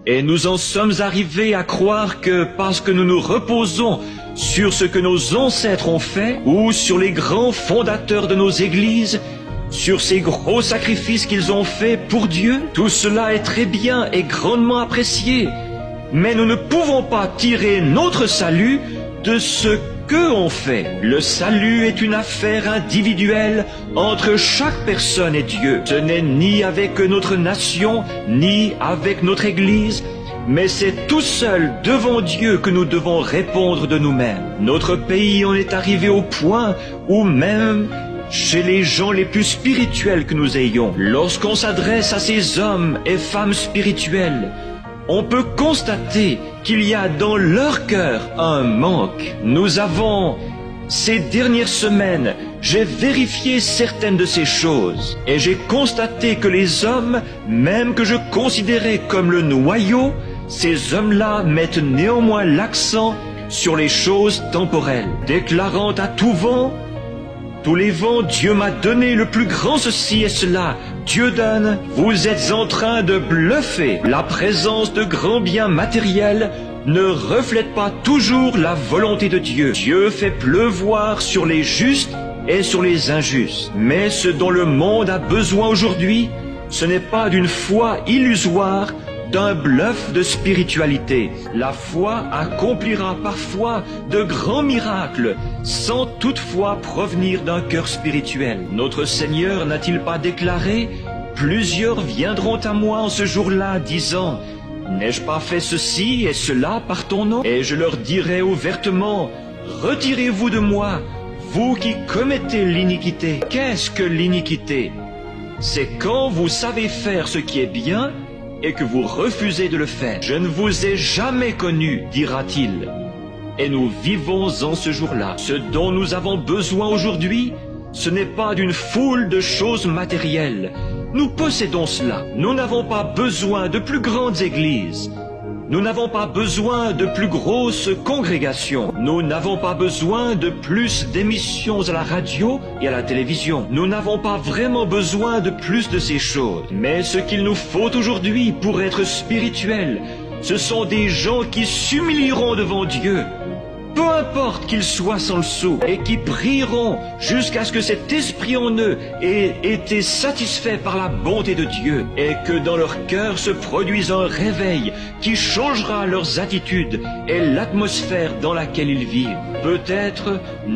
Et nous en sommes arrivés à croire que parce que nous nous reposons sur ce que nos ancêtres ont fait, ou sur les grands fondateurs de nos églises, sur ces gros sacrifices qu'ils ont faits pour Dieu, tout cela est très bien et grandement apprécié. Mais nous ne pouvons pas tirer notre salut de ce qu'eux ont fait. Le salut est une affaire individuelle entre chaque personne et Dieu. Ce n'est ni avec notre nation, ni avec notre Église, mais c'est tout seul devant Dieu que nous devons répondre de nous-mêmes. Notre pays en est arrivé au point où même chez les gens les plus spirituels que nous ayons, lorsqu'on s'adresse à ces hommes et femmes spirituels, on peut constater qu'il y a dans leur cœur un manque. Nous avons, ces dernières semaines, j'ai vérifié certaines de ces choses et j'ai constaté que les hommes, même que je considérais comme le noyau, ces hommes-là mettent néanmoins l'accent sur les choses temporelles, déclarant à tout vent: tous les vents, Dieu m'a donné le plus grand ceci et cela. Dieu donne. Vous êtes en train de bluffer. La présence de grands biens matériels ne reflète pas toujours la volonté de Dieu. Dieu fait pleuvoir sur les justes et sur les injustes. Mais ce dont le monde a besoin aujourd'hui, ce n'est pas d'une foi illusoire, d'un bluff de spiritualité. La foi accomplira parfois de grands miracles sans toutefois provenir d'un cœur spirituel. Notre Seigneur n'a-t-il pas déclaré: plusieurs viendront à moi en ce jour-là, disant: n'ai-je pas fait ceci et cela par ton nom? Et je leur dirai ouvertement: retirez-vous de moi, vous qui commettez l'iniquité. Qu'est-ce que l'iniquité? C'est quand vous savez faire ce qui est bien et que vous refusez de le faire. Je ne vous ai jamais connu, dira-t-il. Et nous vivons en ce jour-là. Ce dont nous avons besoin aujourd'hui, ce n'est pas d'une foule de choses matérielles. Nous possédons cela. Nous n'avons pas besoin de plus grandes églises. Nous n'avons pas besoin de plus grosses congrégations. Nous n'avons pas besoin de plus d'émissions à la radio et à la télévision. Nous n'avons pas vraiment besoin de plus de ces choses. Mais ce qu'il nous faut aujourd'hui pour être spirituels, ce sont des gens qui s'humilieront devant Dieu, peu importe qu'ils soient sans le sou, et qui prieront jusqu'à ce que cet esprit en eux ait été satisfait par la bonté de Dieu, et que dans leur cœur se produise un réveil qui changera leurs attitudes et l'atmosphère dans laquelle ils vivent. Peut-être